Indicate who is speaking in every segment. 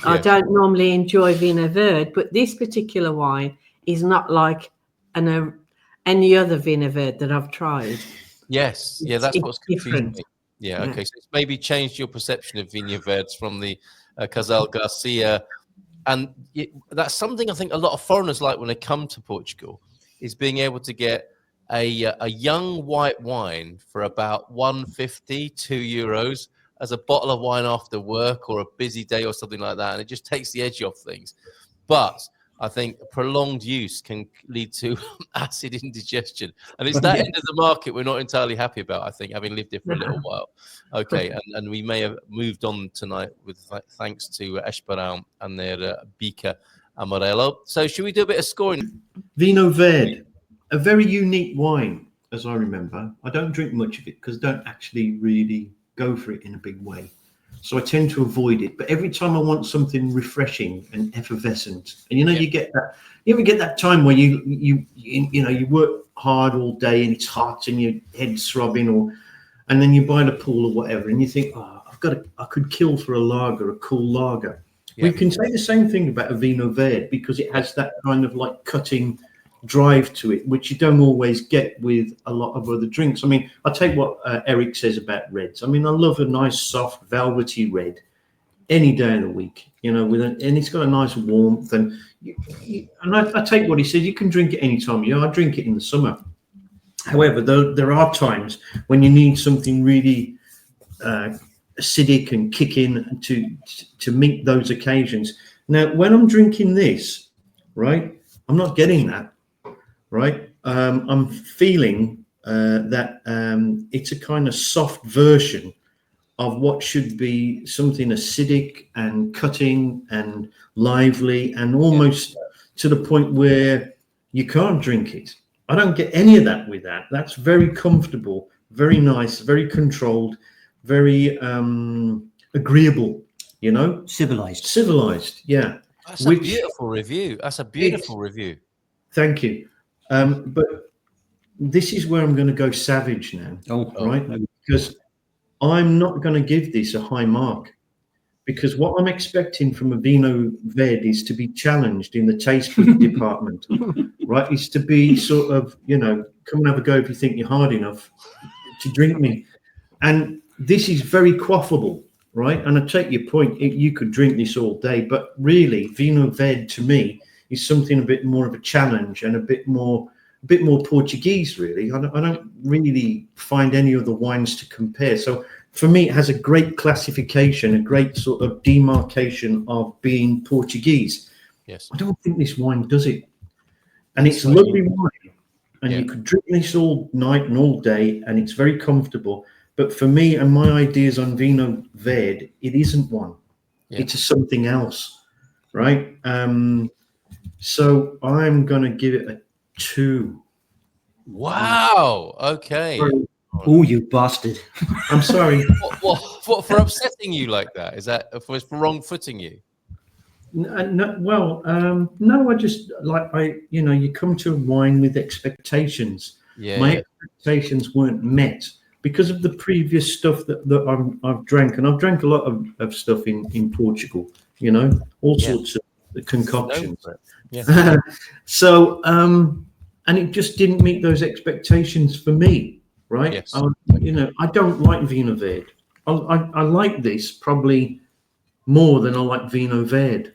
Speaker 1: I don't normally enjoy Vinho Verde, but this particular wine is not like any other Vinho Verde that I've tried.
Speaker 2: Yes, that's what's confusing me. Yeah,
Speaker 1: Yeah.
Speaker 2: okay. So it's maybe changed your perception of Vinho Verdes from the Casal Garcia. And that's something I think a lot of foreigners like when they come to Portugal, is being able to get a young white wine for about 1.50, €2 as a bottle of wine after work or a busy day or something like that. And it just takes the edge off things. But I think prolonged use can lead to acid indigestion. And it's that end of the market we're not entirely happy about, I think, having lived here for a little while. Okay, and we may have moved on tonight with thanks to Esperão and their Bica Amarelo. So should we do a bit of scoring?
Speaker 3: Vinho Verde, a very unique wine, as I remember. I don't drink much of it because I don't actually really go for it in a big way. So I tend to avoid it. But every time I want something refreshing and effervescent, and you ever get that time where you work hard all day and it's hot and your head's throbbing, and then you buy the pool or whatever, and you think, I could kill for a lager, a cool lager. Yeah. We can say the same thing about a Vinho Verde because it has that kind of like cutting drive to it, which you don't always get with a lot of other drinks. I mean, I'll take what Eric says about reds. I mean, I love a nice, soft, velvety red any day of the week, and it's got a nice warmth. And I take what he says. You can drink it any time. I drink it in the summer. However, there are times when you need something really acidic and kicking to meet those occasions. Now, when I'm drinking this, right, I'm not getting that. Right, I'm feeling that it's a kind of soft version of what should be something acidic and cutting and lively and almost to the point where you can't drink it. I don't get any of that with that. That's very comfortable, very nice, very controlled, very agreeable, Civilized, yeah.
Speaker 2: That's a beautiful review. That's a beautiful review.
Speaker 3: Thank you. But this is where I'm going to go savage now, right? Because I'm not going to give this a high mark because what I'm expecting from a Vinho Verde is to be challenged in the taste department, right? Is to be sort of, come and have a go if you think you're hard enough to drink me. And this is very quaffable, right? And I take your point. You could drink this all day, but really Vinho Verde to me is something a bit more of a challenge and a bit more Portuguese, really. I don't really find any other wines to compare. So for me, it has a great classification, a great sort of demarcation of being Portuguese.
Speaker 2: Yes.
Speaker 3: I don't think this wine does it. And it's lovely wine. And you could drink this all night and all day, and it's very comfortable. But for me and my ideas on Vinho Verde, it isn't one. Yeah. It's something else, right? So I'm going to give it a 2.
Speaker 2: Wow. Okay.
Speaker 4: Oh, you bastard.
Speaker 3: I'm sorry.
Speaker 2: What for upsetting you like that? Is that for wrong footing you?
Speaker 3: No, I just you come to wine with expectations.
Speaker 2: Yeah.
Speaker 3: My expectations weren't met because of the previous stuff that I've drank. And I've drank a lot of stuff in Portugal, all sorts of concoctions.
Speaker 2: Yeah.
Speaker 3: So, and it just didn't meet those expectations for me, right?
Speaker 2: Yes.
Speaker 3: I don't like Vinho Verde. I like this probably more than I like Vinho Verde,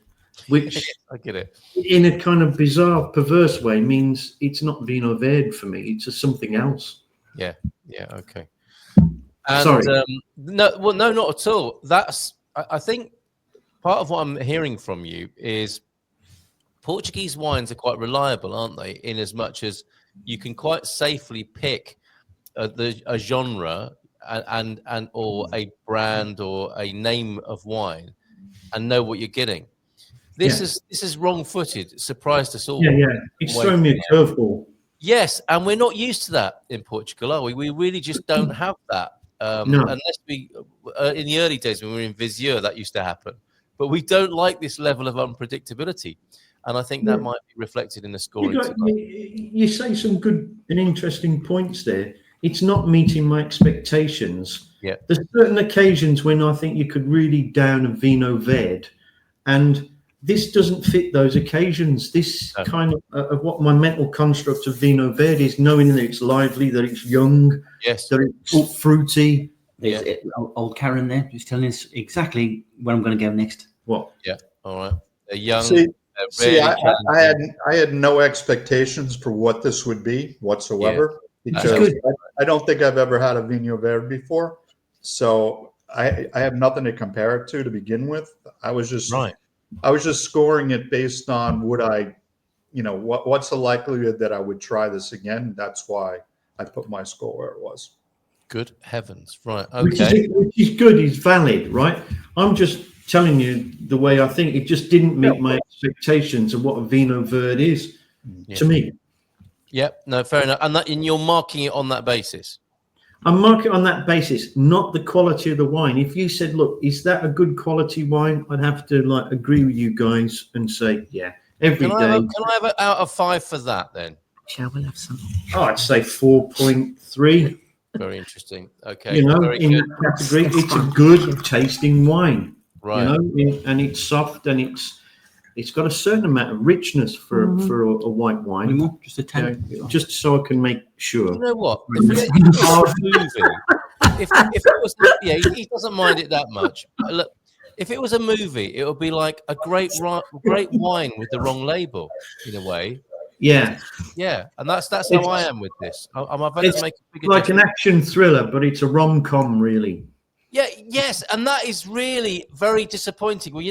Speaker 3: which
Speaker 2: I get it.
Speaker 3: In a kind of bizarre, perverse way means it's not Vinho Verde for me. It's just something else.
Speaker 2: Yeah. Okay. And,
Speaker 3: sorry.
Speaker 2: No, not at all. I think part of what I'm hearing from you is Portuguese wines are quite reliable, aren't they? In as much as you can quite safely pick a genre and or a brand or a name of wine and know what you're getting. This is wrong-footed. It surprised us all.
Speaker 3: Yeah. It's thrown me a curveball.
Speaker 2: Yes, and we're not used to that in Portugal, are we? We really just don't have that.
Speaker 3: No.
Speaker 2: Unless we, in the early days when we were in Viseur, that used to happen. But we don't like this level of unpredictability. And I think that might be reflected in the scoring.
Speaker 3: You say some good and interesting points there. It's not meeting my expectations.
Speaker 2: Yeah.
Speaker 3: There's certain occasions when I think you could really down a Vinho Verde And this doesn't fit those occasions. This kind of what my mental construct of Vino Verde is, knowing that it's lively, that it's young,
Speaker 2: Yes,
Speaker 3: that it's fruity.
Speaker 4: There's old Karen there who's telling us exactly where I'm going to go next.
Speaker 3: What?
Speaker 2: Yeah. All right. A young.
Speaker 5: See, I had no expectations for what this would be whatsoever, because I don't think I've ever had a Vinho Verde before. So I have nothing to compare it to begin with. I was just scoring it based on would I, what's the likelihood that I would try this again? That's why I put my score where it was.
Speaker 2: Good heavens. Right. Okay.
Speaker 3: Which is good. It's valid, right? I'm just telling you the way I think. It just didn't meet my expectations of what a Vino Verde is to me.
Speaker 2: Yep. No, fair enough. And you're marking it on that basis.
Speaker 3: I'm marking it on that basis, not the quality of the wine. If you said, look, is that a good quality wine? I'd have to agree with you guys and say, yeah, every day.
Speaker 2: Can I have it out of 5 for that then?
Speaker 1: Shall we have some?
Speaker 3: Oh, I'd say 4.3.
Speaker 2: Very interesting. Okay.
Speaker 3: In
Speaker 2: very good.
Speaker 3: that category, it's a good tasting wine.
Speaker 2: Right.
Speaker 3: And it's soft and it's got a certain amount of richness for a white wine.
Speaker 4: Just a 10.
Speaker 3: Just so I can make sure.
Speaker 2: You know what? If it was, he doesn't mind it that much. Look, if it was a movie, it would be like a great wine with the wrong label, in a way.
Speaker 3: Yeah.
Speaker 2: Yeah, and that's how I am with this. I'm about to make a bigger
Speaker 3: like an action thriller, but it's a rom-com, really.
Speaker 2: Yeah. Yes, and that is really very disappointing. Well,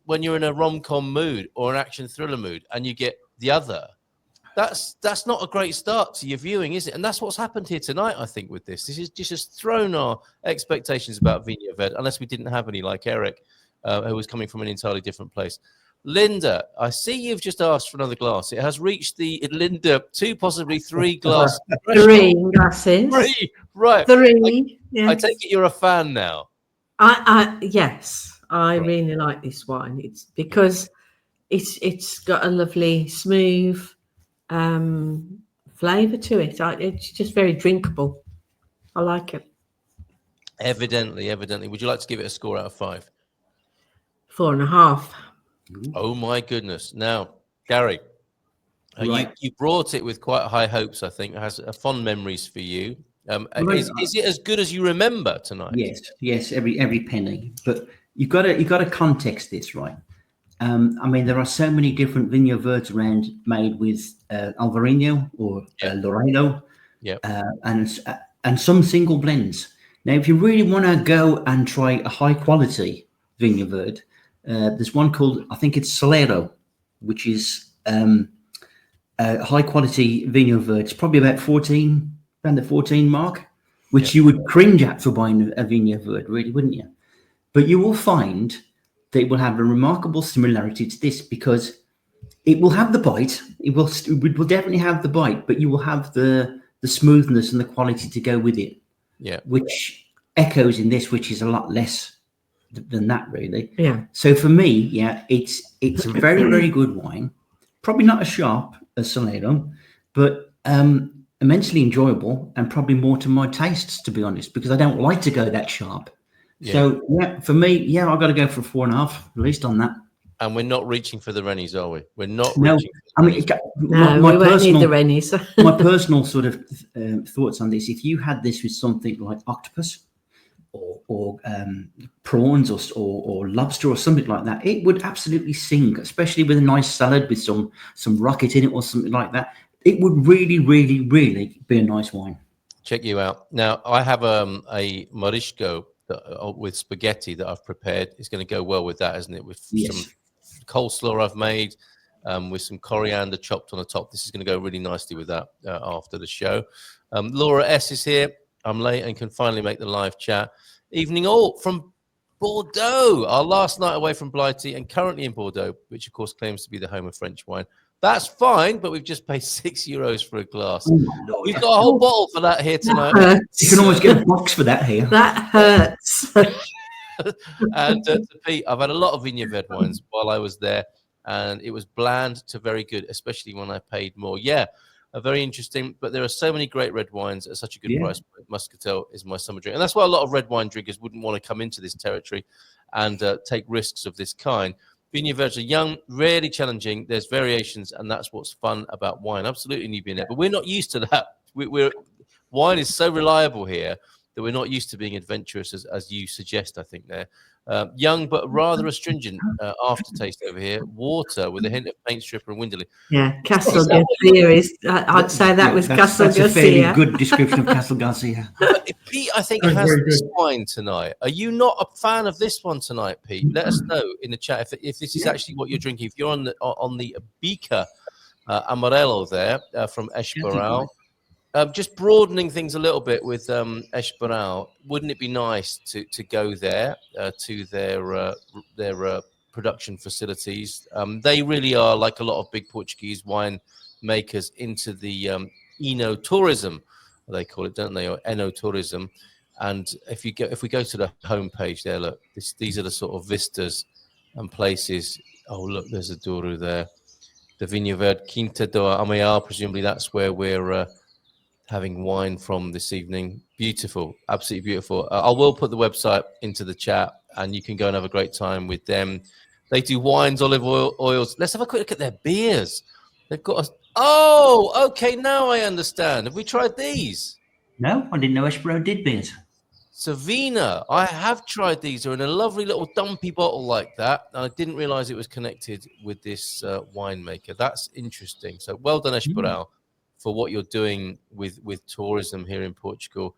Speaker 2: when you're in a rom-com mood or an action thriller mood, and you get the other, that's not a great start to your viewing, is it? And that's what's happened here tonight, I think, with this. This is just thrown our expectations about Vinho Verde, unless we didn't have any, like Eric, who was coming from an entirely different place. Linda, I see you've just asked for another glass. It has reached the Linda 2, possibly 3 glass.
Speaker 1: 3 glasses.
Speaker 2: 3, right?
Speaker 1: 3. Yes.
Speaker 2: I take it you're a fan now.
Speaker 1: Yes, I really like this wine. It's because it's got a lovely smooth flavour to it. It's just very drinkable. I like it.
Speaker 2: Evidently. Would you like to give it a score out of 5?
Speaker 1: 4.5.
Speaker 2: Oh my goodness! Now, Gary, you brought it with quite high hopes. I think it has fond memories for you. Is it as good as you remember tonight?
Speaker 4: Yes, every penny. But you've got to context this, right? I mean, there are so many different Vinho Verdes around made with Alvarinho or Loreno, and some single blends. Now, if you really want to go and try a high quality Vinho Verde, there's one called, I think it's Solero, which is a high quality Vinho Verde. It's probably about 14, around the 14 mark, which you would cringe at for buying a Vinho Verde, really, wouldn't you? But you will find that it will have a remarkable similarity to this, because it will have the bite. It will definitely have the bite, but you will have the smoothness and the quality to go with it. Yeah, which echoes in this, which is a lot less than that, really. Yeah. So for me, it's a very, very good wine. Probably not as sharp as Solero, but immensely enjoyable, and probably more to my tastes, to be honest, because I don't like to go that sharp. Yeah. So for me, I've got to go for 4.5 at least on that.
Speaker 2: And we're not reaching for the Rennies, are we? We're not.
Speaker 4: No,
Speaker 2: reaching
Speaker 4: I mean,
Speaker 1: we won't need the Rennies.
Speaker 4: My personal sort of thoughts on this: if you had this with something like octopus, or prawns, or lobster, or something like that, it would absolutely sing. Especially with a nice salad with some rocket in it, or something like that. It would really, really, really be a nice wine.
Speaker 2: Check you out. Now, I have a Morisco with spaghetti that I've prepared. It's going to go well with that, isn't it? With some coleslaw I've made, with some coriander chopped on the top. This is going to go really nicely with that after the show. Laura S is here. I'm late and can finally make the live chat. Evening all from Bordeaux. Our last night away from Blighty and currently in Bordeaux, which of course claims to be the home of French wine. That's fine, but we've just paid €6 for a glass. Oh, we've got a whole bottle for that here tonight.
Speaker 4: You can always get a box for that here.
Speaker 1: That hurts.
Speaker 2: And to Pete, I've had a lot of Vinho Verde wines while I was there, and it was bland to very good, especially when I paid more. Yeah, very interesting. But there are so many great red wines at such a good price. Muscatel is my summer drink, and that's why a lot of red wine drinkers wouldn't want to come into this territory. and take risks of this kind. Vinho Verdes are young, really challenging. There's variations, and that's what's fun about wine. Absolutely, you've been there, but we're not used to that. Wine is so reliable here that we're not used to being adventurous, as you suggest, I think, there. Young, but rather astringent aftertaste over here. Water with a hint of paint stripper and winderly.
Speaker 1: Yeah, Castle Garcia is, I'd say that was Castle
Speaker 4: That's a
Speaker 1: Garcia.
Speaker 4: fairly good description of Castle Garcia.
Speaker 2: Pete, I think,
Speaker 3: That's
Speaker 2: has
Speaker 3: very
Speaker 2: this
Speaker 3: good.
Speaker 2: wine tonight. Are you not a fan of this one tonight, Pete? Let us know in the chat if this is actually what you're drinking. If you're on the Bica Amarelo there from Esperão. Just broadening things a little bit with Esperão, wouldn't it be nice to go there to their production facilities? They really are, like a lot of big Portuguese wine makers, into the eno-tourism, they call it, don't they, or eno-tourism. And if we go to the homepage there, look, these are the sort of vistas and places. Oh, look, there's a Douro there. The Vinho Verde Quinta do Amayal, presumably that's where we're having wine from this evening. Beautiful, absolutely beautiful. I will put the website into the chat, and you can go and have a great time with them. They do wines, olive oils. Let's have a quick look at their beers. They've got oh, okay, now I understand. Have we tried these?
Speaker 4: No, I didn't know Esperão did beers.
Speaker 2: Savina, I have tried these. They're in a lovely little dumpy bottle like that. And I didn't realize it was connected with this winemaker. That's interesting. So well done, Esperão, for what you're doing with tourism here in Portugal.